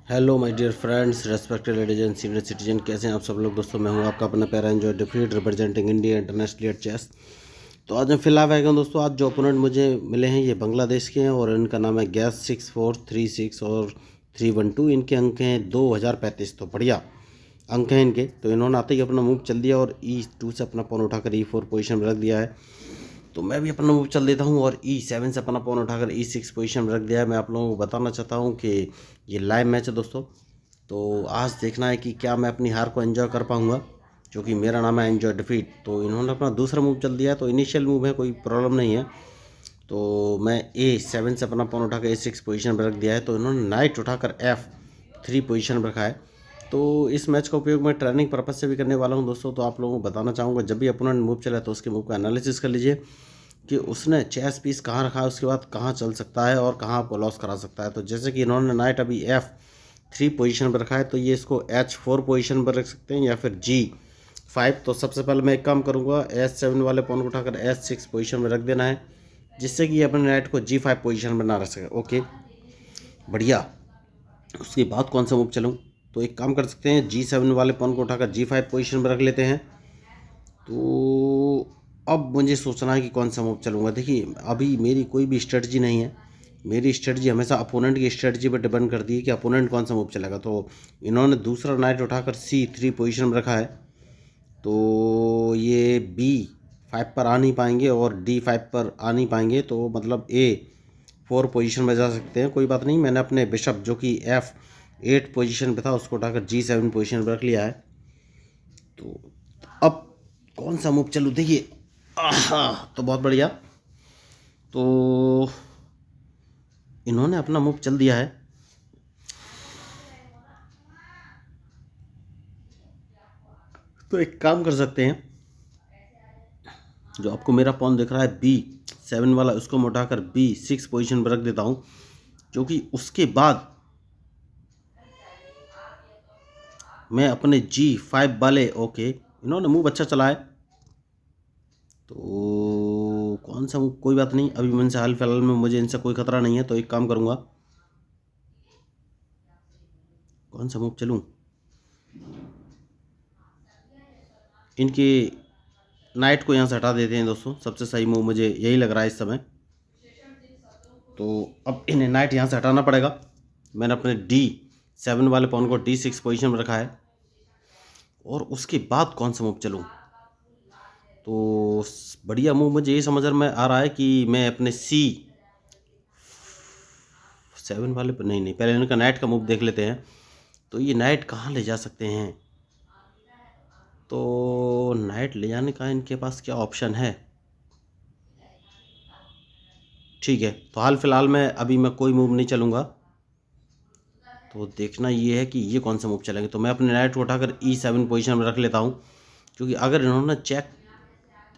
Hello my dear friends, respected ladies and senior citizen, कैसे हैं आप सब लोग। दोस्तों मैं हूं आपका अपना प्यारा enjoy defeat representing India international at chess. तो आज मैं फिलहाल आएगा दोस्तों। आज जो ओपोनेंट मुझे मिले हैं ये बांग्लादेश के हैं और इनका नाम है गैस 6436 और 312। इनके अंक हैं 2035। तो बढ़िया अंक हैं इनके। तो इन्होंने आते ही अपना मूव चल दिया और E2 से अपना पॉन उठाकर E4 पोजीशन में रख दिया है। तो मैं भी अपना मूव चल देता हूँ और E7 से अपना पॉन उठाकर E6 पोजीशन में रख दिया है। मैं आप लोगों को बताना चाहता हूँ कि ये लाइव मैच है दोस्तों। तो आज देखना है कि क्या मैं अपनी हार को एंजॉय कर पाऊँगा, क्योंकि मेरा नाम है एंजॉय डिफीट। तो इन्होंने अपना दूसरा मूव चल दिया है, तो इनिशियल मूव है, कोई प्रॉब्लम नहीं है। तो मैं A7 से अपना पॉन उठाकर A6 पोजीशन पर रख दिया है। तो इन्होंने नाइट उठाकर F3 पोजीशन पर रखा है। तो इस मैच का उपयोग मैं ट्रेनिंग पर्पज से भी करने वाला हूं दोस्तों। तो आप लोगों को बताना चाहूँगा, जब भी अपोनेंट मूव चला तो उसके मूव का एनालिसिस कर लीजिए कि उसने चेस पीस कहाँ रखा है, उसके बाद कहाँ चल सकता है और कहाँ आपको लॉस करा सकता है। तो जैसे कि इन्होंने नाइट अभी F3 पोजीशन पर रखा है, तो ये इसको H4 पोजीशन पर रख सकते हैं या फिर G5। तो सबसे पहले मैं एक काम करूँगा, H7 वाले पॉन को उठाकर H6 पोजीशन में रख देना है, जिससे कि अपने नाइट को G5 पोजीशन में ना रख सके। ओके, बढ़िया। उसके बाद कौन सा मूव चलूँ? तो एक काम कर सकते हैं, G7 वाले पॉन को उठाकर G5 पोजीशन में रख लेते हैं। तो अब मुझे सोचना है कि कौन सा मूव चलूँगा। देखिए, अभी मेरी कोई भी स्ट्रेटजी नहीं है। मेरी स्ट्रेटजी हमेशा अपोनेंट की स्ट्रेटजी पर डिपेंड करती है कि अपोनेंट कौन सा मूव चलेगा। तो इन्होंने दूसरा नाइट उठाकर C3 पोजीशन में रखा है, तो ये B5 पर आ नहीं पाएंगे और D5 पर आ नहीं पाएंगे, तो मतलब A4 पोजीशन में जा सकते हैं। कोई बात नहीं, मैंने अपने बिशप जो कि F8 पोजीशन पे था उसको उठाकर G7 पोजीशन पर रख लिया है। तो अब कौन सा मूव चलूँ? देखिए, तो बहुत बढ़िया। तो इन्होंने अपना मूव चल दिया है। तो एक काम कर सकते हैं, जो आपको मेरा पॉन दिख रहा है B7 वाला, उसको मैं उठाकर B6 पोजीशन पर रख देता हूँ, क्योंकि उसके बाद मैं अपने G5 वाले, ओके इन्होंने मूव अच्छा चला है, तो कौन सा मूव, कोई बात नहीं, अभी मैं इनसे हाल फिलहाल में मुझे इनसे कोई खतरा नहीं है। तो एक काम करूँगा, कौन सा मूव चलूँ? इनके नाइट को यहाँ से हटा देते हैं दोस्तों, सबसे सही मूव मुझे यही लग रहा है इस समय। तो अब इन्हें नाइट यहाँ से हटाना पड़ेगा। मैंने अपने D7 वाले पॉन को D6 पोजीशन में रखा है, और उसके बाद कौन सा मूव चलूँ? तो बढ़िया मूव मुझे ये समझ में आ रहा है कि मैं अपने C7 वाले पर, नहीं पहले इनका नाइट का मूव देख लेते हैं। तो ये नाइट कहाँ ले जा सकते हैं? तो नाइट ले जाने का इनके पास क्या ऑप्शन है? ठीक है, तो हाल फिलहाल में अभी मैं कोई मूव नहीं चलूँगा। तो देखना ये है कि ये कौन सा मूव चलेंगे। तो मैं अपने नाइट को उठाकर E7 पोजीशन में रख लेता हूँ, क्योंकि अगर इन्होंने चेक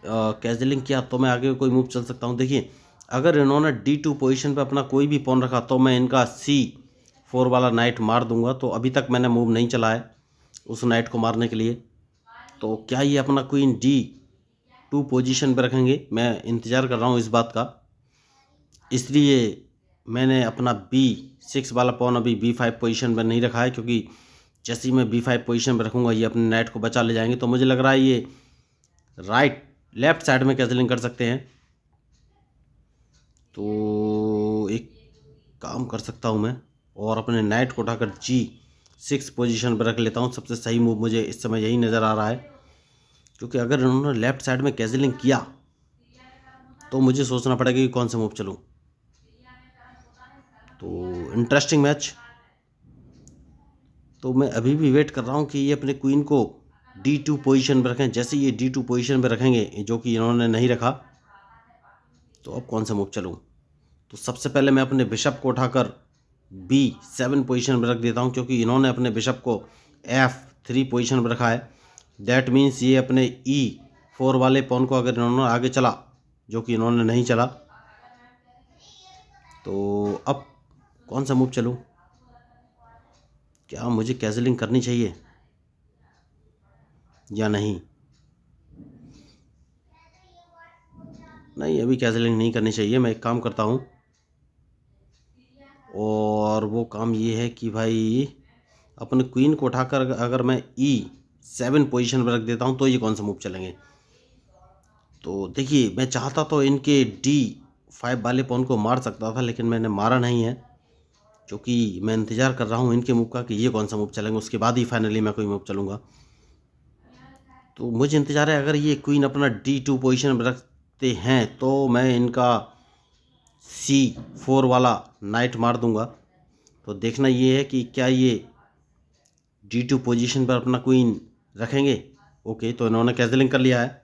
कैजलिंग किया तो मैं आगे कोई मूव चल सकता हूँ। देखिए, अगर इन्होंने D2 पोजीशन पे अपना कोई भी पॉन रखा तो मैं इनका C4 वाला नाइट मार दूंगा। तो अभी तक मैंने मूव नहीं चला है उस नाइट को मारने के लिए। तो क्या ये अपना क्वीन D2 पोजीशन पे रखेंगे? मैं इंतज़ार कर रहा हूँ इस बात का, इसलिए मैंने अपना B6 वाला पॉन अभी B5 पोजीशन पर नहीं रखा है, क्योंकि जैसे ही मैं B5 पोजीशन पर रखूँगा ये अपने नाइट को बचा ले जाएंगे। तो मुझे लग रहा है ये लेफ्ट साइड में कैजलिंग कर सकते हैं। तो एक काम कर सकता हूँ मैं, और अपने नाइट को उठाकर G6 पोजीशन पर रख लेता हूँ। सबसे सही मूव मुझे इस समय यही नज़र आ रहा है, क्योंकि अगर इन्होंने लेफ्ट साइड में कैजलिंग किया तो मुझे सोचना पड़ेगा कि कौन सा मूव चलूँ। तो इंटरेस्टिंग मैच। तो मैं अभी भी वेट कर रहा हूँ कि ये अपने क्वीन को D2 पोजीशन पर रखें। जैसे ये D2 पोजीशन पर रखेंगे, जो कि इन्होंने नहीं रखा, तो अब कौन सा मूव चलूँ? तो सबसे पहले मैं अपने बिशप को उठाकर B7 पोजीशन पर रख देता हूँ, क्योंकि इन्होंने अपने बिशप को F3 पोजीशन पर रखा है। दैट मीन्स ये अपने E4 वाले पॉन को अगर इन्होंने आगे चला, जो कि इन्होंने नहीं चला, तो अब कौन सा मूव चलूँ? क्या मुझे कैजलिंग करनी चाहिए या नहीं? नहीं, अभी कैजलिंग नहीं करनी चाहिए। मैं एक काम करता हूँ, और वो काम ये है कि भाई अपने क्वीन को उठाकर अगर मैं E7 पोजीशन पर रख देता हूँ तो ये कौन सा मूव चलेंगे। तो देखिए मैं चाहता तो इनके D5 वाले पॉन को मार सकता था, लेकिन मैंने मारा नहीं है, क्योंकि मैं इंतज़ार कर रहा हूँ इनके मूव का कि ये कौन सा मूव चलेंगे, उसके बाद ही फाइनली मैं कोई मूव चलूँगा। तो मुझे इंतज़ार है अगर ये क्वीन अपना D2 पोजीशन पर रखते हैं तो मैं इनका C4 वाला नाइट मार दूंगा। तो देखना ये है कि क्या ये D2 पोजीशन पर अपना क्वीन रखेंगे। ओके, तो इन्होंने कैंसलिंग कर लिया है।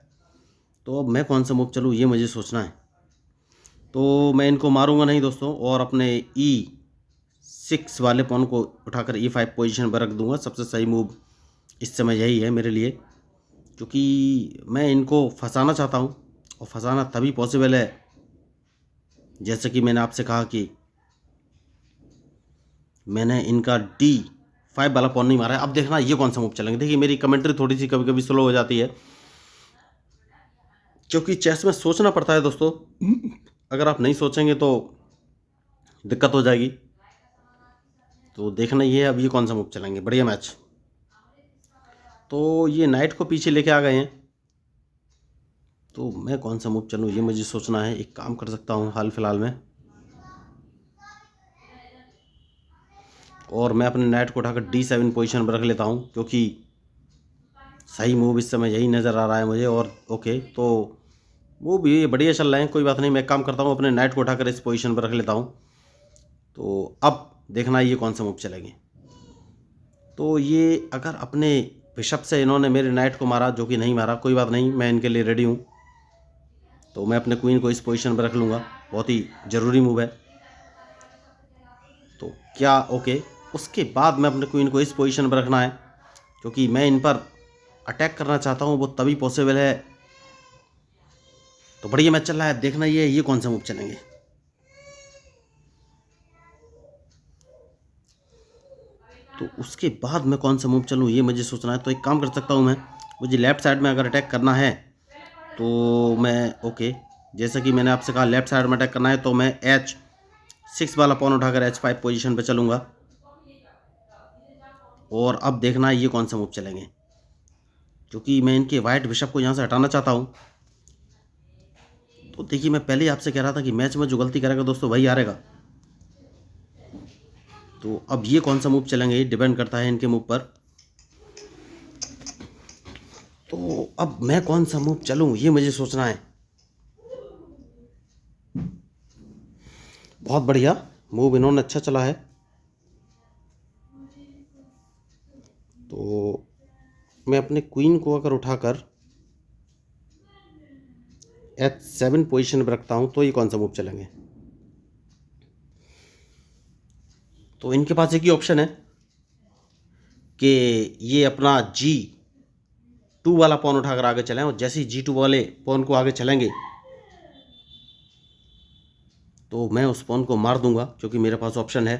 तो अब मैं कौन सा मूव चलूँ ये मुझे सोचना है। तो मैं इनको मारूंगा नहीं दोस्तों, और अपने E6 वाले पॉन को उठाकर E5 पोजीशन पर रख दूंगा। सबसे सही मूव इस समय यही है मेरे लिए, क्योंकि मैं इनको फंसाना चाहता हूँ, और फंसाना तभी पॉसिबल है जैसे कि मैंने आपसे कहा कि मैंने इनका D5 वाला पॉन नहीं मारा है। अब देखना ये कौन सा मूव चलेंगे। देखिए मेरी कमेंट्री थोड़ी सी कभी कभी स्लो हो जाती है, क्योंकि चेस में सोचना पड़ता है दोस्तों। अगर आप नहीं सोचेंगे तो दिक्कत हो जाएगी। तो देखना ये है अब ये कौन सा मूव चलेंगे। बढ़िया मैच। तो ये नाइट को पीछे लेके आ गए हैं, तो मैं कौन सा मूव चलूँ ये मुझे सोचना है। एक काम कर सकता हूँ हाल फिलहाल में, और मैं अपने नाइट को उठाकर D7 पोजीशन पर रख लेता हूँ, क्योंकि सही मूव इस समय यही नज़र आ रहा है मुझे। और ओके, तो वो भी बढ़िया चल रहे हैं, कोई बात नहीं। मैं काम करता हूँ अपने नाइट को उठाकर इस पोजीशन पर रख लेता हूँ। तो अब देखना ये कौन सा मूव चलेंगे। तो ये अगर अपने बिशप से इन्होंने मेरे नाइट को मारा, जो कि नहीं मारा, कोई बात नहीं, मैं इनके लिए रेडी हूँ। तो मैं अपने क्वीन को इस पोजीशन पर रख लूँगा, बहुत ही ज़रूरी मूव है। तो क्या ओके, उसके बाद मैं अपने क्वीन को इस पोजीशन पर रखना है, क्योंकि मैं इन पर अटैक करना चाहता हूँ, वो तभी पॉसिबल है। तो बढ़िया मैच चल रहा है। देखना ये कौन सा मूव चलेंगे। तो उसके बाद मैं कौन सा मूव चलूँ ये मुझे सोचना है। तो एक काम कर सकता हूँ मैं, मुझे लेफ़्ट साइड में अगर अटैक करना है तो मैं ओके, जैसा कि मैंने आपसे कहा लेफ़्ट साइड में अटैक करना है, तो मैं H6 वाला पॉन उठाकर H5 पोजीशन पे चलूँगा। और अब देखना है ये कौन सा मूव चलेंगे, क्योंकि मैं इनके वाइट बिशप को यहाँ से हटाना चाहता हूँ। तो देखिए मैं पहले ही आपसे कह रहा था कि मैच में जो गलती करेगा दोस्तों वही हारेगा। तो अब ये कौन सा मूव चलेंगे ये डिपेंड करता है इनके मूव पर। तो अब मैं कौन सा मूव चलूँ ये मुझे सोचना है। बहुत बढ़िया मूव इन्होंने अच्छा चला है। तो मैं अपने क्वीन को अगर उठाकर H7 पोजीशन पर रखता हूँ तो ये कौन सा मूव चलेंगे। तो इनके पास एक ही ऑप्शन है कि ये अपना G2 वाला पॉन उठाकर आगे चलें, और जैसे ही G2 वाले पॉन को आगे चलेंगे तो मैं उस पॉन को मार दूंगा, क्योंकि मेरे पास ऑप्शन है।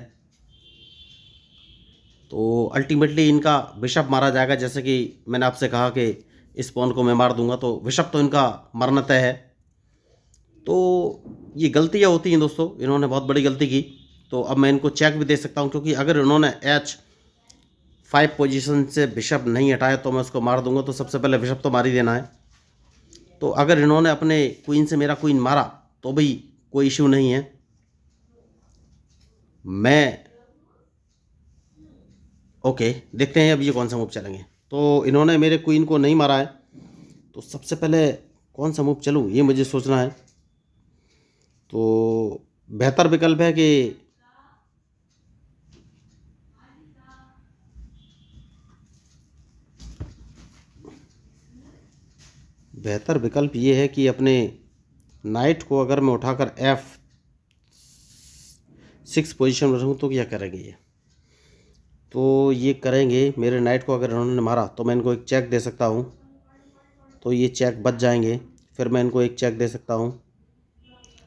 तो अल्टीमेटली इनका बिशप मारा जाएगा, जैसे कि मैंने आपसे कहा कि इस पॉन को मैं मार दूंगा, तो बिशप तो इनका मरना तय है। तो ये गलतियाँ होती हैं दोस्तों, इन्होंने बहुत बड़ी गलती की। तो अब मैं इनको चेक भी दे सकता हूँ, क्योंकि अगर इन्होंने H5 पोजीशन से बिशप नहीं हटाया तो मैं उसको मार दूंगा। तो सबसे पहले बिशप तो मार ही देना है। तो अगर इन्होंने अपने क्वीन से मेरा क्वीन मारा तो भी कोई इशू नहीं है। मैं ओके, देखते हैं अब ये कौन सा मूव चलेंगे। तो इन्होंने मेरे क्वीन को नहीं मारा है, तो सबसे पहले कौन सा मूव चलूँ ये मुझे सोचना है। तो बेहतर विकल्प है कि बेहतर विकल्प ये है कि अपने नाइट को अगर मैं उठाकर F6 पोजीशन में रहूँ तो क्या करेंगे ये। तो ये करेंगे, मेरे नाइट को अगर इन्होंने मारा तो मैं इनको एक चेक दे सकता हूँ, तो ये चेक बच जाएंगे। फिर मैं इनको एक चेक दे सकता हूँ।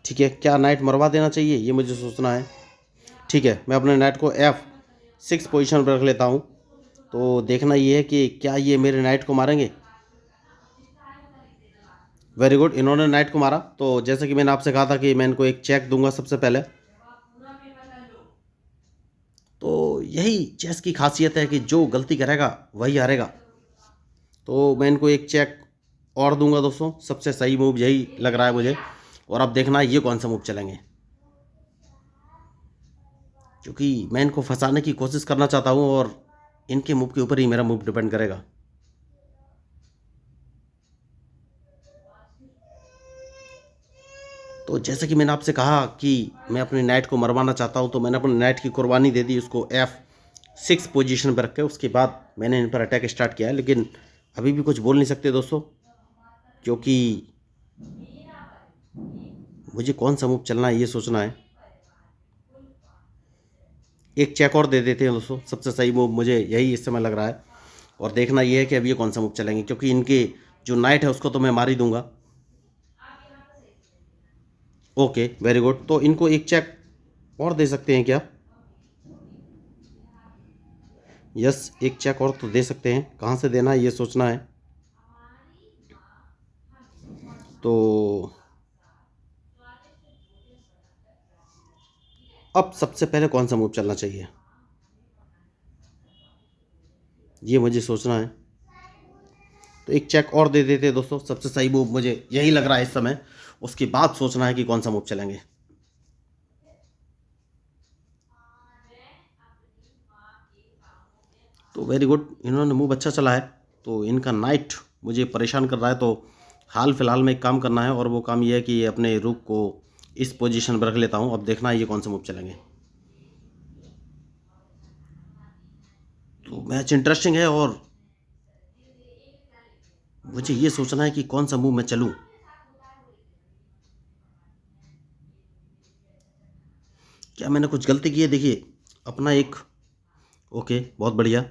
ठीक है, क्या नाइट मरवा देना चाहिए ये मुझे सोचना है। ठीक है, मैं अपने नाइट को F6 पोजीशन पर रख लेता हूँ। तो देखना ये है कि क्या ये मेरे नाइट को मारेंगे। वेरी गुड, इन्होंने नाइट को मारा। तो जैसे कि मैंने आपसे कहा था कि मैं इनको एक चेक दूंगा सबसे पहले। तो तो यही चेस की खासियत है कि जो गलती करेगा वही हारेगा। तो मैं इनको एक चेक और दूंगा दोस्तों, सबसे सही मूव यही लग रहा है मुझे। और अब देखना ये कौन सा मूव चलेंगे, क्योंकि मैं इनको फंसाने की कोशिश करना चाहता हूँ और इनके मूव के ऊपर ही मेरा मूव डिपेंड करेगा। तो जैसे कि मैंने आपसे कहा कि मैं अपने नाइट को मरवाना चाहता हूँ, तो मैंने अपने नाइट की कुर्बानी दे दी उसको F6 पोजीशन पर रख के। उसके बाद मैंने इन पर अटैक स्टार्ट किया है, लेकिन अभी भी कुछ बोल नहीं सकते दोस्तों, क्योंकि मुझे कौन सा मूव चलना है ये सोचना है। एक चेक और दे देते हैं दोस्तों, सबसे सही मूव मुझे यही इस समय लग रहा है। और देखना ये है कि अब ये कौन सा मूव चलेंगे, क्योंकि इनके जो नाइट है उसको तो मैं मार ही दूंगा। Okay, very good. तो इनको एक चेक और दे सकते हैं क्या? यस, एक चेक और तो दे सकते हैं, कहाँ से देना है ये सोचना है। तो अब सबसे पहले कौन सा मूव चलना चाहिए ये मुझे सोचना है। तो एक चेक और दे देते हैं दोस्तों, सबसे सही मूव मुझे यही लग रहा है इस समय। उसके बाद सोचना है कि कौन सा मूव चलेंगे। तो वेरी गुड, इन्होंने मूव अच्छा चला है। तो इनका नाइट मुझे परेशान कर रहा है, तो हाल फिलहाल में एक काम करना है, और वो काम ये है कि अपने रुक को इस पोजीशन पर रख लेता हूँ। अब देखना है ये कौन सा मूव चलेंगे। तो मैच इंटरेस्टिंग है और मुझे ये सोचना है कि कौन सा मूव मैं चलूँ। क्या मैंने कुछ गलती की है? देखिए अपना एक, ओके बहुत बढ़िया।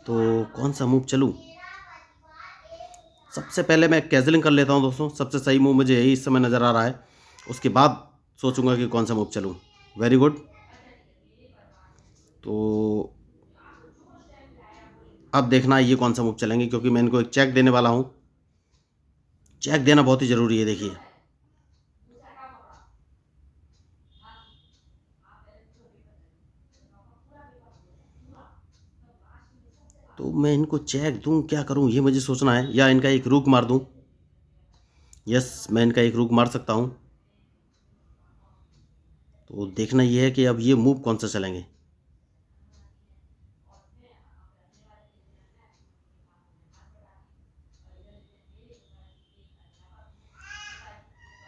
तो कौन सा मूव चलूँ? सबसे पहले मैं कैजलिंग कर लेता हूँ दोस्तों, सबसे सही मूव मुझे यही इस समय नज़र आ रहा है। उसके बाद सोचूंगा कि कौन सा मूव चलूँ। Very good. तो अब देखना है ये कौन सा मूव चलेंगे, क्योंकि मैं इनको एक चेक देने वाला हूँ। चेक देना बहुत ही ज़रूरी है। देखिए तो मैं इनको चेक दूं, क्या करूं ये मुझे सोचना है, या इनका एक रुक मार दूं। यस, मैं इनका एक रुक मार सकता हूं। तो देखना ये है कि अब ये मूव कौन सा चलेंगे।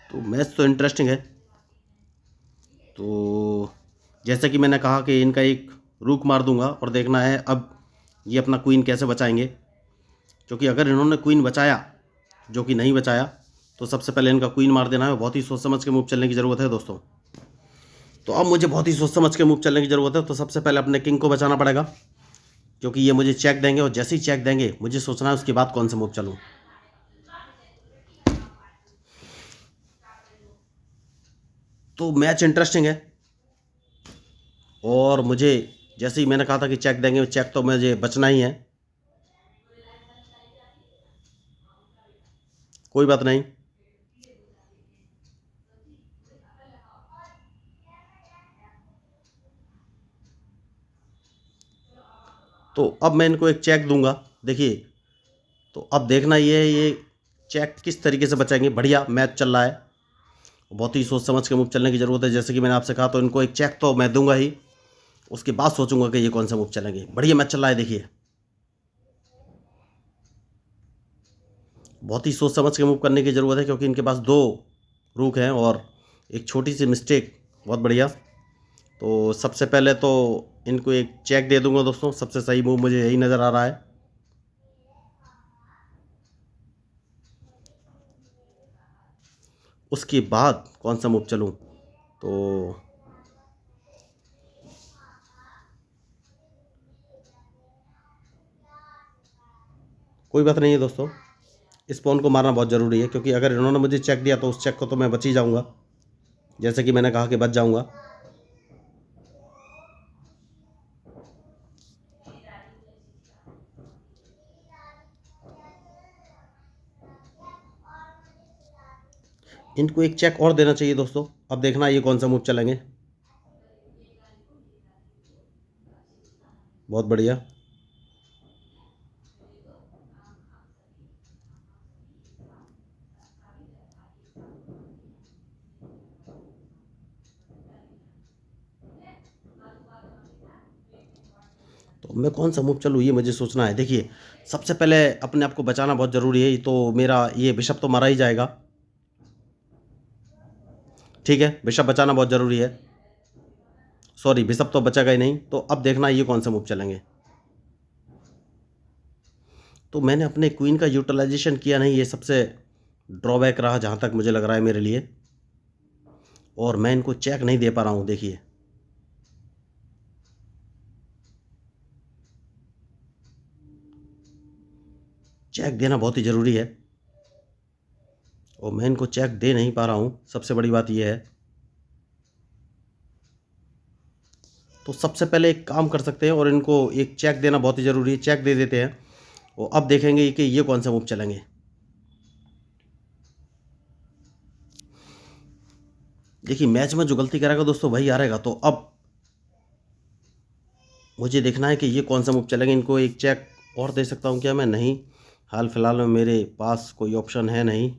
तो मैच तो इंटरेस्टिंग है। तो जैसे कि मैंने कहा कि इनका एक रुक मार दूंगा, और देखना है अब ये अपना क्वीन कैसे बचाएंगे। क्योंकि अगर इन्होंने क्वीन बचाया, जो कि नहीं बचाया, तो सबसे पहले इनका क्वीन मार देना है। बहुत ही सोच समझ के मूव चलने की ज़रूरत है दोस्तों। तो अब मुझे बहुत ही सोच समझ के मूव चलने की ज़रूरत है। तो सबसे पहले अपने किंग को बचाना पड़ेगा, क्योंकि ये मुझे चेक देंगे, और जैसे ही चेक देंगे मुझे सोचना है उसके बाद कौन सा मूव चलूँ। तो मैच इंटरेस्टिंग है, और मुझे जैसे ही मैंने कहा था कि चेक देंगे, चेक तो मुझे बचना ही है। कोई बात नहीं। तो अब मैं इनको एक चेक दूंगा। देखिए, तो अब देखना ये है ये चेक किस तरीके से बचाएंगे। बढ़िया मैच चल रहा है, बहुत ही सोच समझ के मूव चलने की ज़रूरत है। जैसे कि मैंने आपसे कहा, तो इनको एक चेक तो मैं दूंगा ही, उसके बाद सोचूंगा कि ये कौन सा मूव चलेंगे। बढ़िया मैच चल रहा है। देखिए बहुत ही सोच समझ के मूव करने की ज़रूरत है, क्योंकि इनके पास दो रूक हैं और एक छोटी सी मिस्टेक। बहुत बढ़िया। तो सबसे पहले तो इनको एक चेक दे दूंगा दोस्तों, सबसे सही मूव मुझे यही नज़र आ रहा है। उसके बाद कौन सा मूव चलूं? तो कोई बात नहीं है दोस्तों, इस पॉन को मारना बहुत ज़रूरी है, क्योंकि अगर इन्होंने मुझे चेक दिया तो उस चेक को तो मैं बच ही जाऊंगा, जैसे कि मैंने कहा कि बच जाऊंगा। इनको एक चेक और देना चाहिए दोस्तों। अब देखना ये कौन सा मूव चलेंगे। बहुत बढ़िया। तो मैं कौन सा मूव चलूँ ये मुझे सोचना है। देखिए, सबसे पहले अपने आप को बचाना बहुत ज़रूरी है। तो मेरा ये बिशप तो मारा ही जाएगा। ठीक है, बिशप बचाना बहुत ज़रूरी है। सॉरी, बिशप तो बचेगा ही नहीं। तो अब देखना ये कौन सा मूव चलेंगे। तो मैंने अपने क्वीन का यूटिलाइजेशन किया नहीं, ये सबसे ड्रॉबैक रहा जहाँ तक मुझे लग रहा है मेरे लिए। और मैं इनको चेक नहीं दे पा रहा हूँ। देखिए, चेक देना बहुत ही ज़रूरी है और मैं इनको चेक दे नहीं पा रहा हूँ। सबसे बड़ी बात यह है। तो सबसे पहले एक काम कर सकते हैं और इनको एक चेक देना बहुत ही ज़रूरी है। चेक दे देते हैं और अब देखेंगे कि ये कौन सा मूव चलेंगे। देखिए, मैच में जो गलती करेगा दोस्तों वही हारेगा। तो अब मुझे देखना है कि ये कौन सा मूव चलेंगे। इनको एक चेक और दे सकता हूँ क्या मैं? नहीं, हाल फिलहाल में मेरे पास कोई ऑप्शन है नहीं।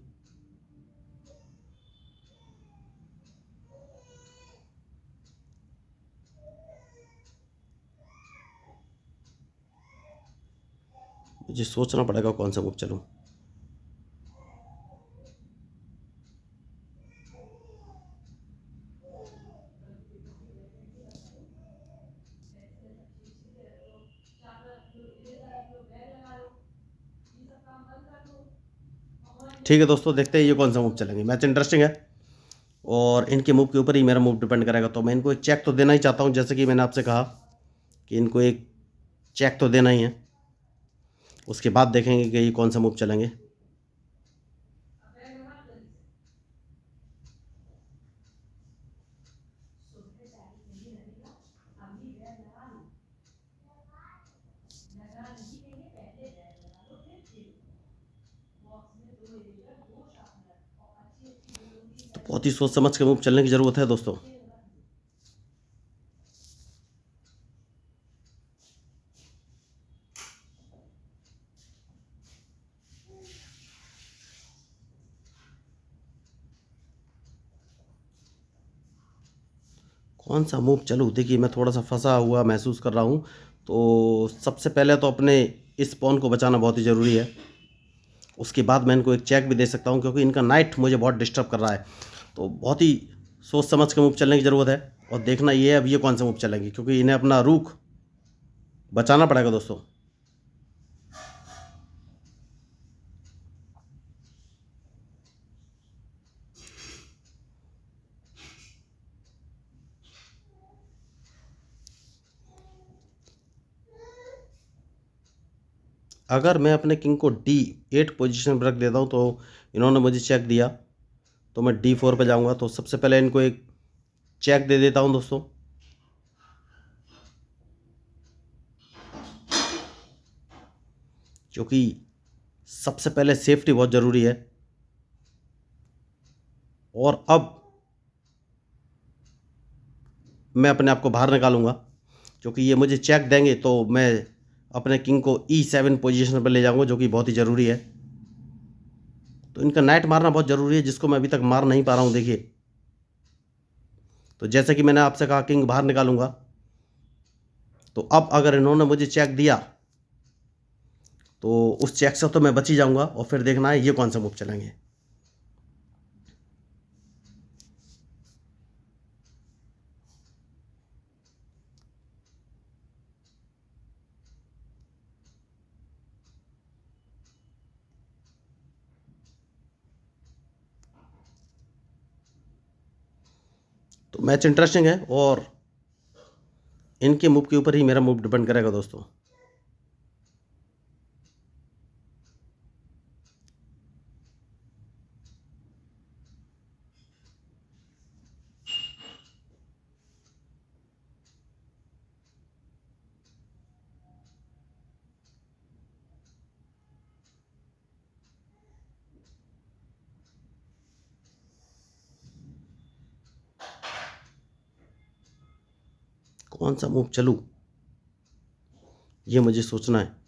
मुझे सोचना पड़ेगा कौन सा मूव चलूँ। ठीक है दोस्तों, देखते हैं ये कौन सा मूव चलेंगे। मैच इंटरेस्टिंग है और इनके मूव के ऊपर ही मेरा मूव डिपेंड करेगा। तो मैं इनको एक चेक तो देना ही चाहता हूँ, जैसे कि मैंने आपसे कहा कि इनको एक चेक तो देना ही है। उसके बाद देखेंगे कि ये कौन सा मूव चलेंगे। तो बहुत ही सोच समझ के मूव चलने की ज़रूरत है दोस्तों। कौन सा मूव चलूँ? देखिए, मैं थोड़ा सा फंसा हुआ महसूस कर रहा हूँ। तो सबसे पहले तो अपने इस पॉन को बचाना बहुत ही ज़रूरी है। उसके बाद मैं इनको एक चेक भी दे सकता हूँ क्योंकि इनका नाइट मुझे बहुत डिस्टर्ब कर रहा है। तो बहुत ही सोच समझ के मूव चलने की ज़रूरत है और देखना ये है अब ये कौन सा मूव चलेंगे, क्योंकि इन्हें अपना रूख बचाना पड़ेगा दोस्तों। अगर मैं अपने किंग को D8 पोजीशन पर रख देता हूँ तो इन्होंने मुझे चेक दिया, तो मैं D4 पे जाऊँगा। तो सबसे पहले इनको एक चेक दे देता हूँ दोस्तों। क्योंकि सबसे पहले सेफ्टी बहुत ज़रूरी है। और अब मैं अपने आप को बाहर निकालूंगा, क्योंकि ये मुझे चेक देंगे तो मैं अपने किंग को E7 पोजीशन पर ले जाऊंगा, जो कि बहुत ही ज़रूरी है। तो इनका नाइट मारना बहुत ज़रूरी है, जिसको मैं अभी तक मार नहीं पा रहा हूँ। देखिए, तो जैसे कि मैंने आपसे कहा किंग बाहर निकालूंगा। तो अब अगर इन्होंने मुझे चेक दिया तो उस चेक से तो मैं बच ही जाऊंगा और फिर देखना है ये कौन सा मूव चलेंगे। तो मैच इंटरेस्टिंग है और इनके मूव के ऊपर ही मेरा मूव डिपेंड करेगा दोस्तों। कौन सा मूव चलूँ, ये मुझे सोचना है।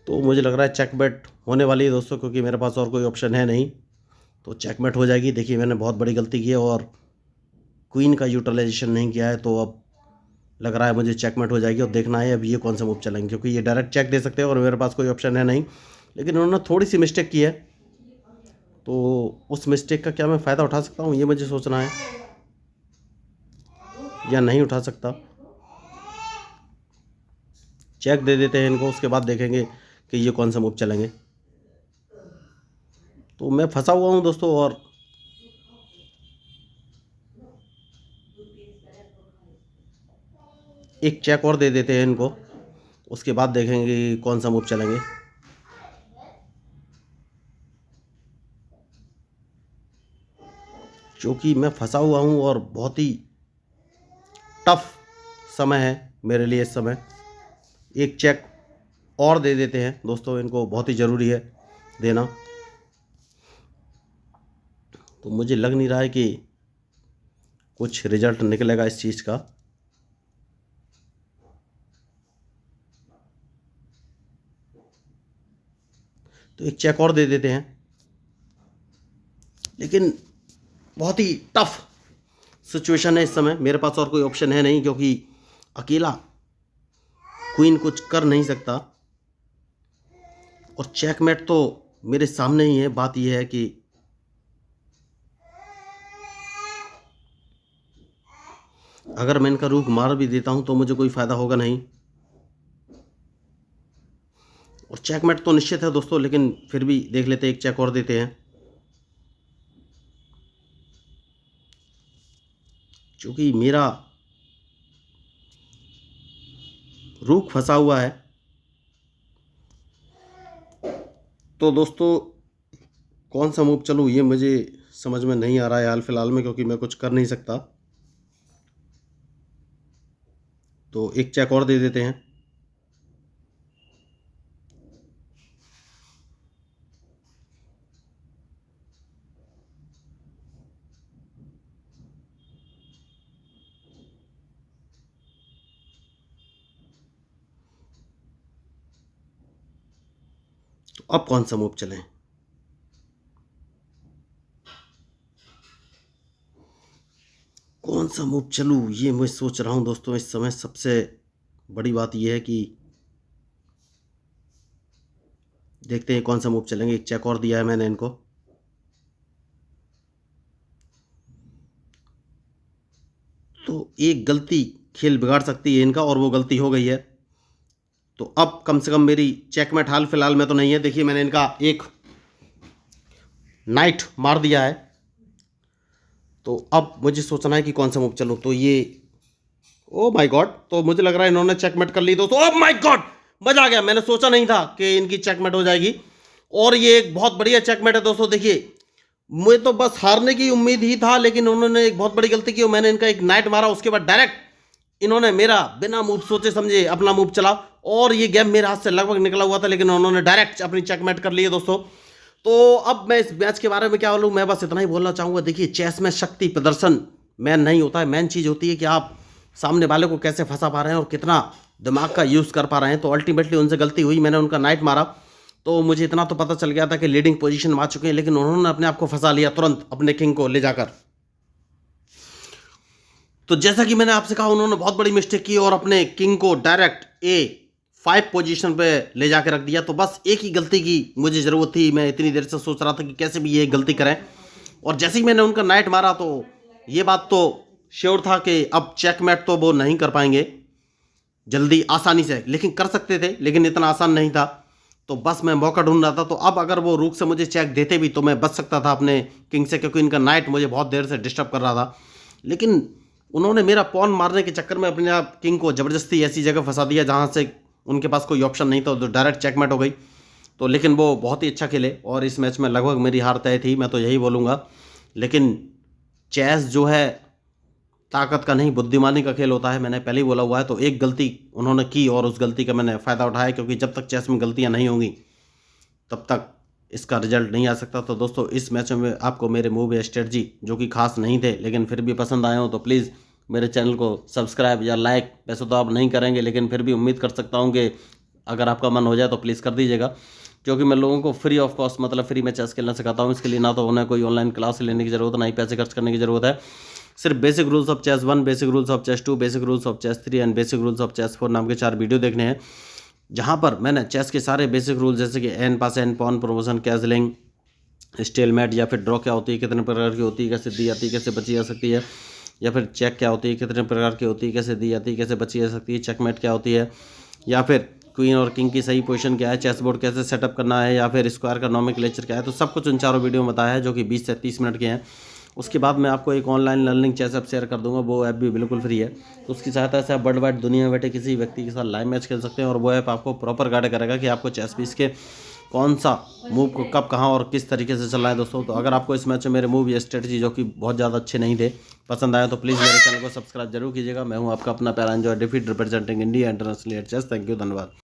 तो मुझे लग रहा है चेकमेट होने वाली है दोस्तों, क्योंकि मेरे पास और कोई ऑप्शन है नहीं। तो चेकमेट हो जाएगी। देखिए मैंने बहुत बड़ी गलती की है और क्वीन का यूटिलाइजेशन नहीं किया है, तो अब लग रहा है मुझे चेकमेट हो जाएगी। और देखना है अब ये कौन सा मूव चलेंगे, क्योंकि ये डायरेक्ट चेक दे सकते हैं और मेरे पास कोई ऑप्शन है नहीं। लेकिन उन्होंने थोड़ी सी मिस्टेक की है, तो उस मिस्टेक का क्या मैं फ़ायदा उठा सकता हूँ, ये मुझे सोचना है, या नहीं उठा सकता। चेक दे देते हैं इनको, उसके बाद देखेंगे कि ये कौन सा मूव चलेंगे। तो मैं फंसा हुआ हूँ दोस्तों, और एक चेक और दे देते हैं इनको, उसके बाद देखेंगे कि कौन सा मूव चलेंगे। क्योंकि मैं फंसा हुआ हूँ और बहुत ही टफ समय है मेरे लिए इस समय। एक चेक और दे देते हैं दोस्तों इनको, बहुत ही ज़रूरी है देना। तो मुझे लग नहीं रहा है कि कुछ रिजल्ट निकलेगा इस चीज़ का। तो एक चेक और दे देते हैं, लेकिन बहुत ही टफ सिचुएशन है इस समय। मेरे पास और कोई ऑप्शन है नहीं, क्योंकि अकेला क्वीन कुछ कर नहीं सकता, और चेकमेट तो मेरे सामने ही है। बात यह है कि अगर मैं इनका रूख मार भी देता हूं तो मुझे कोई फ़ायदा होगा नहीं। और चेकमेट तो निश्चित है दोस्तों, लेकिन फिर भी देख लेते हैं, एक चेक और देते हैं। क्योंकि मेरा रूख फंसा हुआ है, तो दोस्तों कौन सा मूव चलूँ ये मुझे समझ में नहीं आ रहा है हाल फिलहाल में, क्योंकि मैं कुछ कर नहीं सकता। तो एक चेक और दे देते हैं। तो अब कौन सा मूव चलें, कौन सा मूव चलूँ ये मैं सोच रहा हूँ दोस्तों इस समय। सबसे बड़ी बात यह है कि देखते हैं कौन सा मूव चलेंगे। एक चेक और दिया है मैंने इनको। तो एक गलती खेल बिगाड़ सकती है इनका, और वो गलती हो गई है। तो अब कम से कम मेरी चेकमेट हाल फिलहाल में तो नहीं है। देखिए मैंने इनका एक नाइट मार दिया है। तो अब मुझे सोचना है कि कौन सा मूव चलूँ। तो ये ओ माय गॉड, तो मुझे लग रहा है इन्होंने चेकमेट कर ली दोस्तों। ओ माय गॉड, मजा आ गया। मैंने सोचा नहीं था कि इनकी चेकमेट हो जाएगी, और ये एक बहुत बढ़िया चेकमेट है दोस्तों। देखिए मुझे तो बस हारने की उम्मीद ही था, लेकिन उन्होंने एक बहुत बड़ी गलती की। मैंने इनका एक नाइट मारा, उसके बाद डायरेक्ट इन्होंने मेरा बिना मूव सोचे समझे अपना मूव चला, और ये गेम मेरे हाथ से लगभग निकला हुआ था, लेकिन उन्होंने डायरेक्ट अपनी चेकमेट कर ली है दोस्तों। तो अब मैं इस मैच के बारे में क्या बोलूँ, मैं बस इतना ही बोलना चाहूँगा। देखिए चेस में शक्ति प्रदर्शन मैन नहीं होता है, मैन चीज़ होती है कि आप सामने वाले को कैसे फंसा पा रहे हैं और कितना दिमाग का यूज़ कर पा रहे हैं। तो अल्टीमेटली उनसे गलती हुई, मैंने उनका नाइट मारा, तो मुझे इतना तो पता चल गया था कि लीडिंग पोजीशन में आ चुके हैं, लेकिन उन्होंने अपने आप को फंसा लिया तुरंत अपने किंग को ले जाकर। तो जैसा कि मैंने आपसे कहा, उन्होंने बहुत बड़ी मिस्टेक की और अपने किंग को डायरेक्ट A5 पोजीशन पे ले जाकर रख दिया। तो बस एक ही गलती की मुझे ज़रूरत थी। मैं इतनी देर से सोच रहा था कि कैसे भी ये गलती करें, और जैसे ही मैंने उनका नाइट मारा तो ये बात तो श्योर था कि अब चेकमेट तो वो नहीं कर पाएंगे जल्दी आसानी से, लेकिन कर सकते थे, लेकिन इतना आसान नहीं था। तो बस मैं मौका ढूंढ रहा था। तो अब अगर वो रूक से मुझे चेक देते भी तो मैं बच सकता था अपने किंग से, क्योंकि इनका नाइट मुझे बहुत देर से डिस्टर्ब कर रहा था। लेकिन उन्होंने मेरा पॉन मारने के चक्कर में अपने आप किंग को ज़बरदस्ती ऐसी जगह फंसा दिया जहाँ से उनके पास कोई ऑप्शन नहीं था, तो डायरेक्ट चेकमेट हो गई। तो लेकिन वो बहुत ही अच्छा खेले और इस मैच में लगभग मेरी हार तय थी, मैं तो यही बोलूँगा। लेकिन चेस जो है ताकत का नहीं बुद्धिमानी का खेल होता है, मैंने पहले ही बोला हुआ है। तो एक गलती उन्होंने की और उस गलती का मैंने फ़ायदा उठाया, क्योंकि जब तक चेस में गलतियां नहीं होंगी तब तक इसका रिजल्ट नहीं आ सकता। तो दोस्तों इस मैच में आपको मेरे मूव या स्ट्रेटजी जो कि खास नहीं थे लेकिन फिर भी पसंद आए हो तो प्लीज़ मेरे चैनल को सब्सक्राइब या लाइक, वैसे तो आप नहीं करेंगे लेकिन फिर भी उम्मीद कर सकता हूँ कि अगर आपका मन हो जाए तो प्लीज़ कर दीजिएगा। क्योंकि मैं लोगों को फ्री ऑफ कॉस्ट मतलब फ्री में चेस खेलना सिखाता हूँ। इसके लिए ना तो उन्हें कोई ऑनलाइन क्लास लेने की ज़रूरत, ना ही पैसे खर्च करने की ज़रूरत है। सिर्फ basic rules of chess 1, basic rules of chess 2, basic rules of chess 3 and basic rules of chess 4 नाम के 4 वीडियो देखने हैं, जहाँ पर मैंने चेस के सारे बेसिक रूल जैसे कि en passant, en pawn, promotion, castling, stalemate या फिर ड्रॉ क्या होती है, कितने प्रकार की होती है, कैसे दी जाती है, कैसे बची जा सकती है, या फिर चेक क्या होती है, कितने प्रकार की होती है, कैसे दी जाती है, कैसे बची जा सकती है, चेकमेट क्या होती है, या फिर क्वीन और किंग की सही पोजीशन क्या है, चेस बोर्ड कैसे सेटअप करना है, या फिर स्क्वायर का नोमेनक्लेचर क्या है। तो सब कुछ उन चारों वीडियो में बताया है जो कि 20 से 30 मिनट के हैं। उसके बाद मैं आपको एक online learning chess app share कर दूंगा, वो ऐप भी बिल्कुल फ्री है। तो उसकी सहायता से आप वर्ल्ड वाइड दुनिया में बैठे किसी व्यक्ति के साथ लाइव मैच खेल सकते हैं, और वो ऐप आपको प्रॉपर गाइड करेगा कि आपको चेस पीस के कौन सा मूव को कब कहाँ और किस तरीके से चलना है। दोस्तों तो अगर आपको इस मैच में मेरे मूव या स्ट्रेटजी जो कि बहुत ज़्यादा अच्छे नहीं थे पसंद आए तो प्लीज़ मेरे चैनल को सब्सक्राइब जरूर कीजिएगा। मैं हूँ आपका अपना प्यारा enjoy defeat representing India international at chess. Thank you, धन्यवाद।